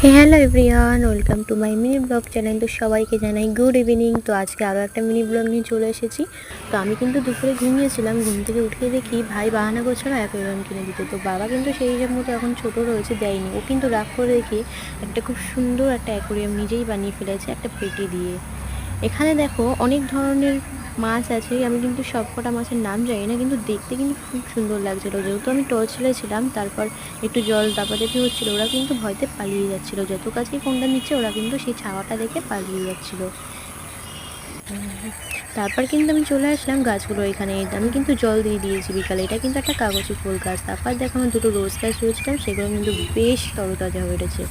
Hello everyone, welcome to my mini blog channel. তো সবাইকে জানাই গুড ইভিনিং। তো আজকে আরও একটা মিনি ব্লগ নিয়ে চলে এসেছি। তো আমি কিন্তু দুপুরে ঘুমিয়েছিলাম, ঘুম থেকে উঠে দেখি ভাই বাহানা করছিল অ্যাকোয়ারিয়াম কিনে দিতে। তো বাবা কিন্তু সেই হিসাব মতো এখন ছোটো রয়েছে, দেয়নি। ও কিন্তু রাগ করে দেখি একটা খুব সুন্দর একটা অ্যাকোয়ারিয়াম নিজেই বানিয়ে ফেলেছে একটা পেটি দিয়ে। এখানে দেখো অনেক ধরনের মাছ আছে, আমি কিন্তু সব কটা মাছের নাম জানি না, কিন্তু দেখতে কিন্তু খুব সুন্দর লাগছিলো। যেহেতু আমি টর্চ ছিলাম, তারপর একটু জল দাপাদাপি হচ্ছিলো, ওরা কিন্তু ভয়তে পালিয়ে যাচ্ছিলো। যত কাছেই ফোনটা নিচ্ছে ওরা কিন্তু সেই ছাওয়াটা দেখে পালিয়ে যাচ্ছিলো। তারপর কিন্তু আমি চলে আসলাম গাছগুলো এখানে। আমি কিন্তু জল দিয়ে দিয়েছি বিকালে। এটা কিন্তু একটা কাগজি ফুল গাছ। তারপর দেখো আমার দুটো রোজ গাছ রয়েছিলাম, সেগুলো কিন্তু বেশ তরতাজা হয়ে উঠেছে।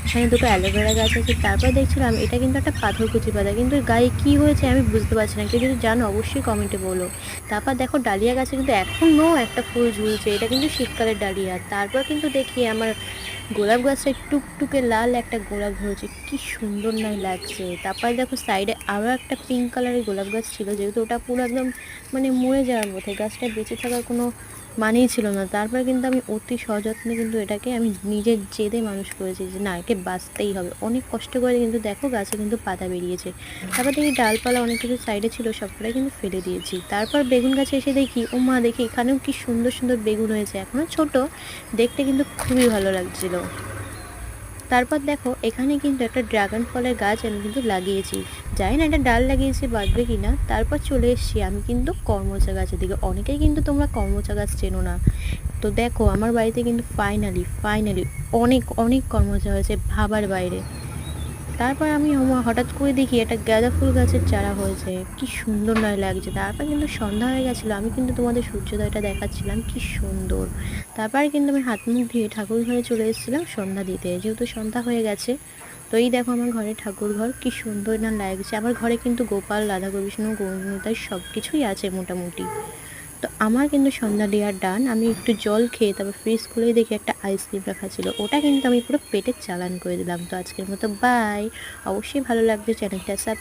এখানে দুটো অ্যালোভেরা গাছ আছে। তারপর দেখছিলাম এটা কিন্তু একটা পাথরকুচি পাতা, কিন্তু গায়ে কী হয়েছে আমি বুঝতে পারছি না। কেউ যদি জানো অবশ্যই কমেন্টে বলো। তারপর দেখো ডালিয়া গাছে কিন্তু এখনও একটা ফুল ঝুলছে, এটা কিন্তু শীতকালের ডালিয়া। তারপর কিন্তু দেখি আমার গোলাপ গাছটা টুকটুকে লাল একটা গোলাপ ধরেছে, কি সুন্দর না লাগছে। তারপরে দেখো সাইডে আরও একটা পিঙ্ক কালারের গোলাপ গাছ ছিল, যেহেতু ওটা পুরো একদম মানে মরে যাওয়ার মধ্যে, গাছটা বেঁচে থাকার কোনো মানেই ছিল না। তারপরে কিন্তু আমি অতি সযত্নে কিন্তু এটাকে আমি নিজের জেদে মানুষ করেছি যে না, একে বাঁচতেই হবে। অনেক কষ্ট করে কিন্তু দেখো গাছে কিন্তু পাতা বেরিয়েছে। তারপর দেখি ডালপালা অনেক কিছু সাইডে ছিল, সবকটাই কিন্তু ফেলে দিয়েছি। তারপর বেগুন গাছে এসে দেখি ও মা, দেখি এখানেও কি সুন্দর সুন্দর বেগুন হয়েছে, এখনও ছোট, দেখতে কিন্তু খুবই ভালো লাগছিল। তারপর দেখো এখানে কিন্তু একটা ড্রাগন ফলের গাছ আমি কিন্তু লাগিয়েছি, জানি না এটা ডাল লাগিয়েছি বাঁচবে কি না। তারপর চলে এসেছি আমি কিন্তু কর্মচা গাছের দিকে। অনেকেই কিন্তু তোমরা কর্মচা গাছ চেনো না। তো দেখো আমার বাড়িতে কিন্তু ফাইনালি অনেক অনেক কর্মচা হয়েছে, ভাবার বাইরে। তারপর আমি হঠাৎ করে দেখি একটা গাঁদা ফুল গাছের চারা হয়েছে, কি সুন্দর নয় লাগছে। তারপর কিন্তু সন্ধ্যা হয়ে গেছিলো, আমি কিন্তু তোমাদের সূর্যোদয়টা দেখাচ্ছিলাম, কি সুন্দর। তারপর কিন্তু আমি হাত মুখ ধুয়ে ঠাকুর ঘরে চলে এসেছিলাম সন্ধ্যা দিতে, যেহেতু সন্ধ্যা হয়ে গেছে। তো এই দেখো আমার ঘরে ঠাকুর ঘর কি সুন্দর না লাগছে। আমার ঘরে কিন্তু গোপাল, রাধা কৃষ্ণ, গৌরনিতাই সব কিছুই আছে মোটামুটি। তো আমার কিন্তু সন্ধ্যা দেওয়ার ডান। আমি একটু জল খেয়ে তারপর ফ্রিজ খুলেই দেখি একটা আইসক্রিম রাখা ছিল, ওটা কিন্তু আমি পুরো পেটে চালান করে দিলাম। তো আজকের মতো বাই। অবশ্যই ভালো লাগবে চ্যানেলটা